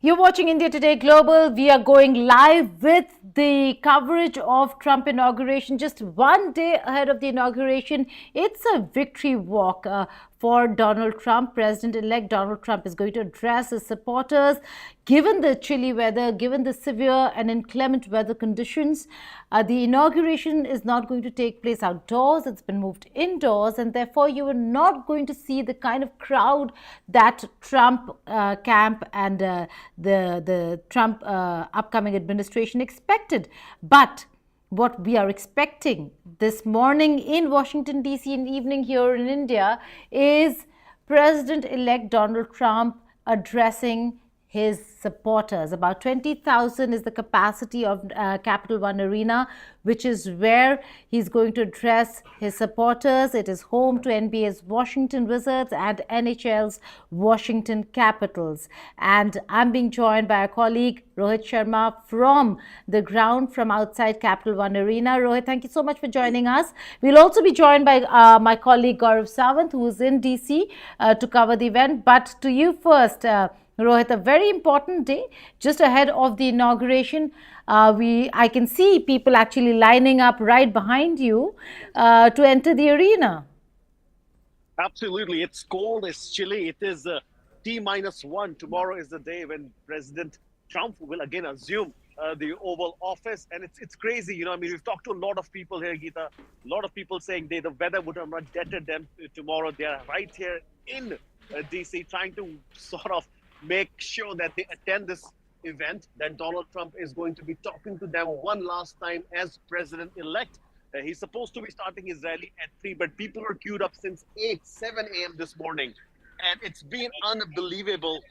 You're watching India Today Global. We are going live with the coverage of Trump inauguration. Just one day ahead of the inauguration, it's a victory walk for Donald Trump. President-elect Donald Trump is going to address his supporters. Given the chilly weather, given the severe and inclement weather conditions, the inauguration is not going to take place outdoors. It's been moved indoors, and therefore you are not going to see the kind of crowd that Trump camp and the Trump upcoming administration expected. But what we are expecting this morning in Washington, D.C., and evening here in India is President-elect Donald Trump addressing his supporters. About 20,000 is the capacity of Capital One Arena, which is where he's going to address his supporters. It is home to NBA's Washington Wizards and NHL's Washington Capitals. And I'm being joined by a colleague, Rohit Sharma, from the ground, from outside Capital One Arena. Rohit, thank you so much for joining us. We'll also be joined by my colleague, Gaurav Sawant, who is in DC to cover the event. But to you first, Rohit, a very important day just ahead of the inauguration. I can see people actually lining up right behind you to enter the arena. Absolutely. It's cold, it's chilly. It is T-1. Tomorrow is the day when President Trump will again assume the Oval Office. And it's crazy. You know, I mean, we've talked to a lot of people here, Geeta. A lot of people saying the weather would have not deterred them tomorrow. They are right here in D.C. trying to sort of make sure that they attend this event, that Donald Trump is going to be talking to them one last time as president-elect. He's supposed to be starting his rally at 3, but people are queued up since 7 a.m. this morning. And it's been unbelievable.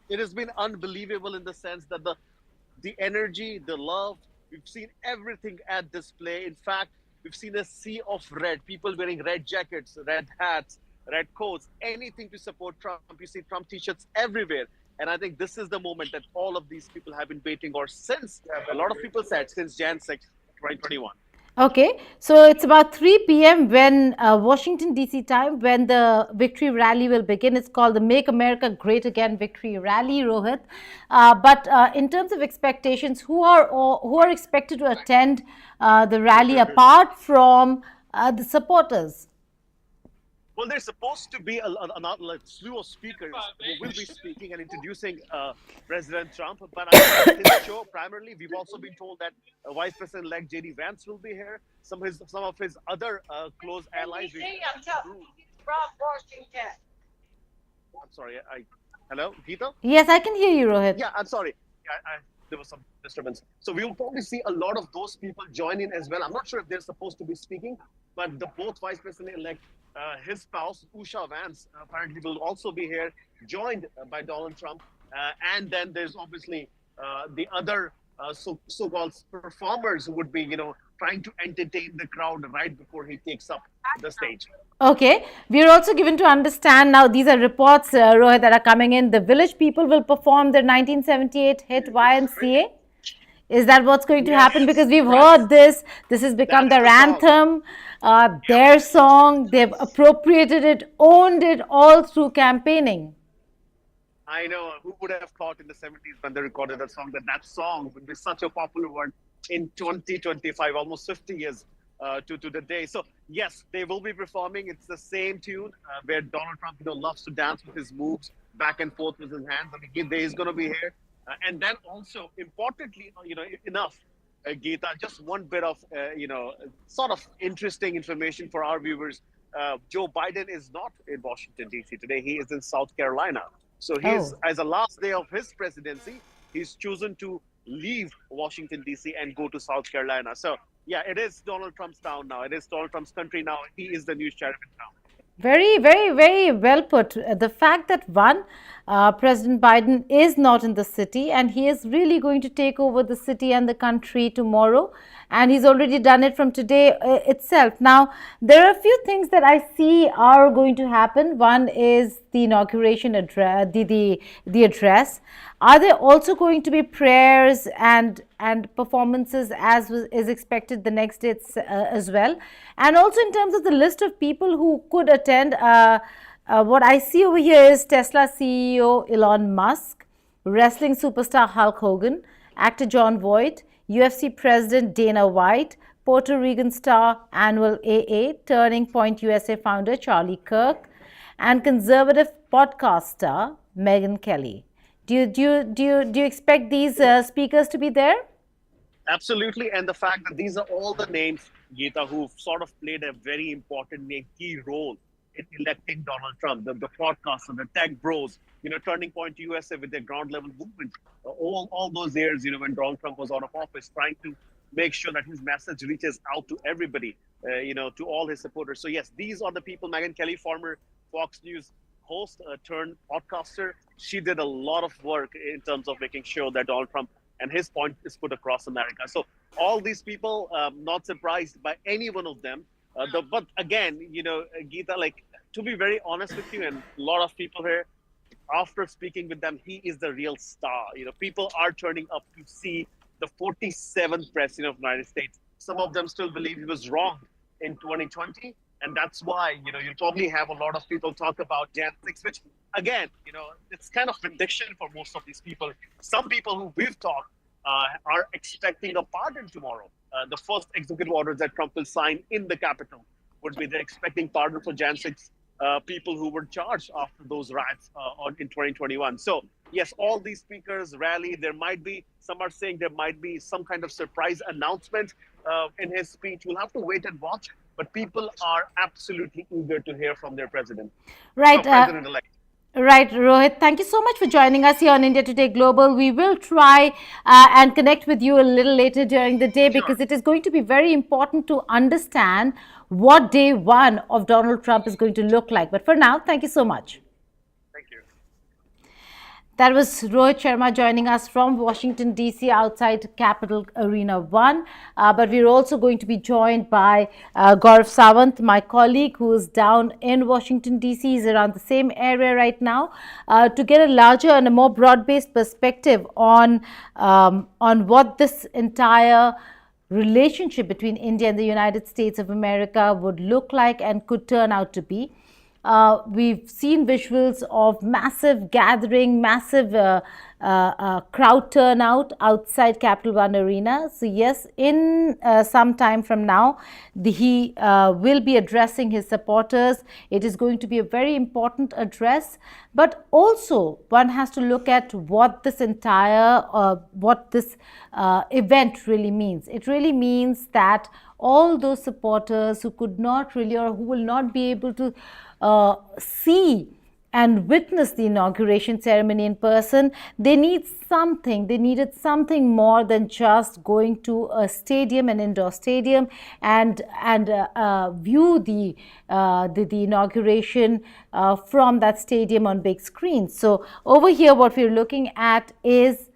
It has been unbelievable in the sense that the energy, the love, we've seen everything at display. In fact, we've seen a sea of red, people wearing red jackets, red hats, red coats, anything to support Trump. You see Trump t-shirts everywhere. And I think this is the moment that all of these people have been waiting, or since, a lot of people said, since Jan 6, 2021. Okay, so it's about 3 p.m. when Washington, D.C. time, when the victory rally will begin. It's called the Make America Great Again Victory Rally, Rohit. But in terms of expectations, who are expected to attend the rally apart from the supporters? Well, there's supposed to be a slew of speakers who will be speaking and introducing President Trump. But I think his show, primarily, we've also been told that Vice President-elect J.D. Vance will be here. Some of his other close allies. From Washington. I'm sorry. Hello, Geeta? Yes, I can hear you, Rohit. Yeah, I'm sorry. There was some disturbance. So we will probably see a lot of those people join in as well. I'm not sure if they're supposed to be speaking, but both Vice President-elect, his spouse, Usha Vance, apparently will also be here, joined by Donald Trump. And then there's obviously the other so-called performers who would be, trying to entertain the crowd right before he takes up the stage. Okay, we are also given to understand now, these are reports, Rohit, that are coming in. The Village People will perform their 1978 hit YMCA. Is that what's going to happen? Because we've heard this has become their anthem, their song. They've appropriated it, owned it all through campaigning. I know. Who would have thought in the 70s when they recorded that song that song would be such a popular one in 2025, almost 50 years to the day. So yes, they will be performing. It's the same tune where Donald Trump loves to dance with his moves back and forth with his hands. I mean, he's going to be here. And then also, importantly, enough, Geeta, just one bit of, sort of interesting information for our viewers. Joe Biden is not in Washington, D.C. today. He is in South Carolina. So as the last day of his presidency, he's chosen to leave Washington, D.C. and go to South Carolina. So, yeah, it is Donald Trump's town now. It is Donald Trump's country now. He is the new sheriff in town. Very, very, very well put. The fact that President Biden is not in the city and he is really going to take over the city and the country tomorrow, and he's already done it from today itself. Now, there are a few things that I see are going to happen. One is the inauguration address, the address. Are there also going to be prayers and performances as is expected the next day as well? And also in terms of the list of people who could attend, What I see over here is Tesla CEO Elon Musk, wrestling superstar Hulk Hogan, actor Jon Voight, UFC president Dana White, Puerto Rican star Anuel AA, Turning Point USA founder Charlie Kirk, and conservative podcast star Megyn Kelly. Do you expect these speakers to be there? Absolutely. And the fact that these are all the names, Geeta, who've sort of played a very important key role in electing Donald Trump, the podcasters, the tech bros, Turning Point USA with their ground level movement, all those years, when Donald Trump was out of office, trying to make sure that his message reaches out to everybody, to all his supporters. So yes, these are the people. Megyn Kelly, former Fox News host turned podcaster. She did a lot of work in terms of making sure that Donald Trump and his point is put across America. So all these people, not surprised by any one of them. But again, Geeta, like, to be very honest with you, and a lot of people here, after speaking with them, he is the real star. People are turning up to see the 47th president of the United States. Some of them still believe he was wrong in 2020. And that's why, you'll probably have a lot of people talk about Jan 6, which, again, it's kind of vindication for most of these people. Some people who we've talked are expecting a pardon tomorrow. The first executive order that Trump will sign in the Capitol would be they're expecting pardon for Jan 6 people who were charged after those riots in 2021. So, yes, all these speakers rally. Some are saying there might be some kind of surprise announcement in his speech. We'll have to wait and watch. But people are absolutely eager to hear from their president. Right. President-elect. Right, Rohit. Thank you so much for joining us here on India Today Global. We will try and connect with you a little later during the day because it is going to be very important to understand what day one of Donald Trump is going to look like. But for now, thank you so much. Thank you. That was Rohit Sharma joining us from Washington, D.C. outside Capitol Arena 1. But we're also going to be joined by Gaurav Sawant, my colleague, who is down in Washington, D.C. He's around the same area right now to get a larger and a more broad-based perspective on what this entire relationship between India and the United States of America would look like and could turn out to be. We've seen visuals of massive gathering, massive crowd turnout outside Capital One Arena. So yes, in some time from now, he will be addressing his supporters. It is going to be a very important address. But also, one has to look at what this entire, event really means. It really means that all those supporters who could not really, or who will not be able to see and witness the inauguration ceremony in person, they needed something more than just going to a stadium, an indoor stadium, and view the inauguration from that stadium on big screens. So over here, what we're looking at is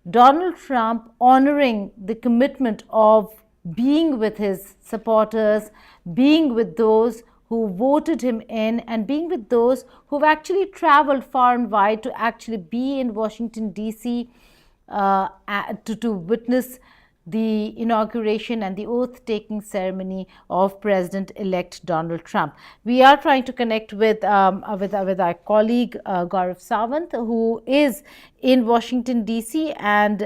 Donald Trump honoring the commitment of being with his supporters, being with those who voted him in, and being with those who've actually traveled far and wide to actually be in Washington, D.C. To witness the inauguration and the oath-taking ceremony of President-elect Donald Trump. We are trying to connect with our colleague Gaurav Sawant, who is in Washington, D.C. and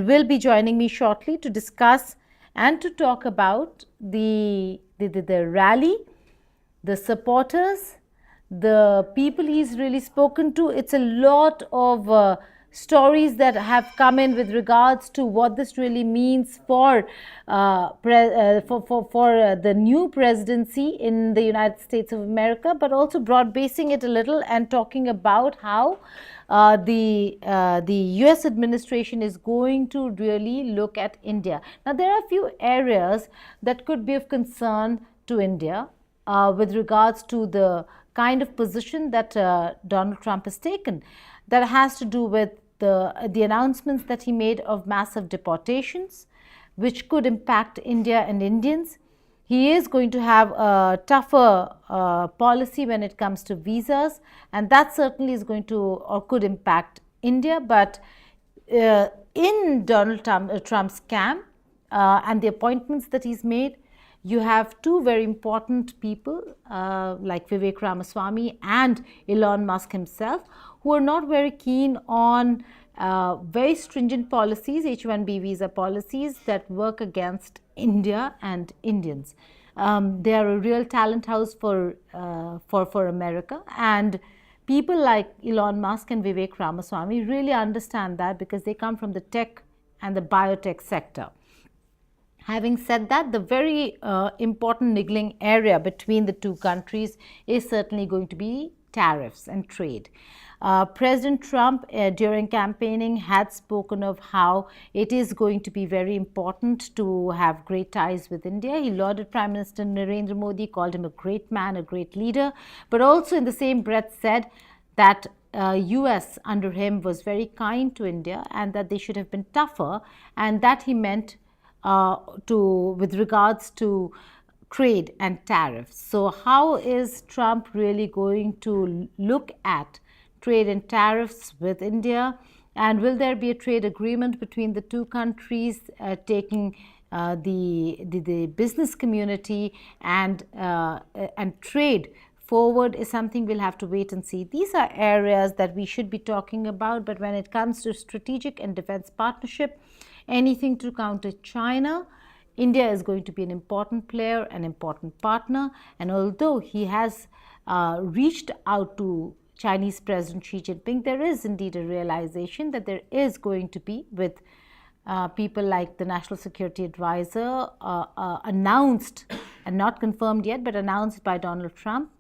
will be joining me shortly to discuss and to talk about the rally, the supporters, the people he's really spoken to. It's a lot of stories that have come in with regards to what this really means for the new presidency in the United States of America, but also broad basing it a little and talking about how the US administration is going to really look at India. Now, there are a few areas that could be of concern to India with regards to the kind of position that Donald Trump has taken. That has to do with the announcements that he made of massive deportations, which could impact India and Indians. He is going to have a tougher policy when it comes to visas, and that certainly is going to or could impact India. But in Donald Trump's camp and the appointments that he's made, you have two very important people like Vivek Ramaswamy and Elon Musk himself, who are not very keen on very stringent policies, H-1B visa policies that work against India and Indians. They are a real talent house for America, and people like Elon Musk and Vivek Ramaswamy really understand that because they come from the tech and the biotech sector. Having said that, the very important niggling area between the two countries is certainly going to be tariffs and trade. President Trump, during campaigning, had spoken of how it is going to be very important to have great ties with India. He lauded Prime Minister Narendra Modi, called him a great man, a great leader, but also in the same breath said that US under him was very kind to India and that they should have been tougher, and that he meant with regards to trade and tariffs. So how is Trump really going to look at trade and tariffs with India, and will there be a trade agreement between the two countries, taking the business community and trade forward is something we'll have to wait and see. These are areas that we should be talking about, but when it comes to strategic and defense partnership, anything to counter China, India is going to be an important player, an important partner, and although he has reached out to Chinese President Xi Jinping, there is indeed a realization that there is going to be, with people like the National Security Advisor announced and not confirmed yet, but announced by Donald Trump,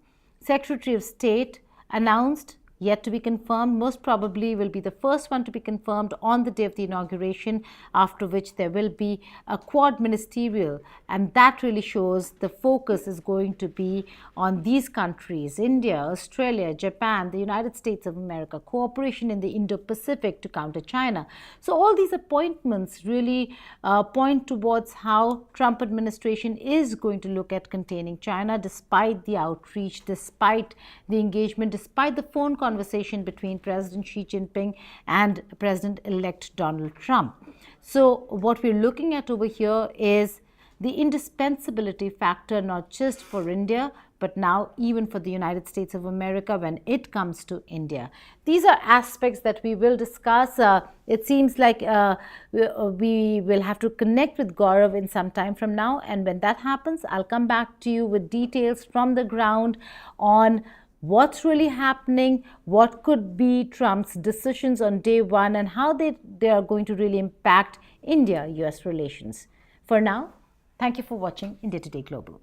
Secretary of State announced, yet to be confirmed, most probably will be the first one to be confirmed on the day of the inauguration, after which there will be a quad ministerial, and that really shows the focus is going to be on these countries: India, Australia, Japan, the United States of America, cooperation in the Indo-Pacific to counter China. So all these appointments really point towards how Trump administration is going to look at containing China, despite the outreach, despite the engagement, despite the phone conversation between President Xi Jinping and President-elect Donald Trump. So what we're looking at over here is the indispensability factor, not just for India, but now even for the United States of America when it comes to India. These are aspects that we will discuss. It seems like we will have to connect with Gaurav in some time from now, and when that happens, I'll come back to you with details from the ground on what's really happening, what could be Trump's decisions on day one, and how they are going to really impact India-US relations. For now, thank you for watching India Today Global.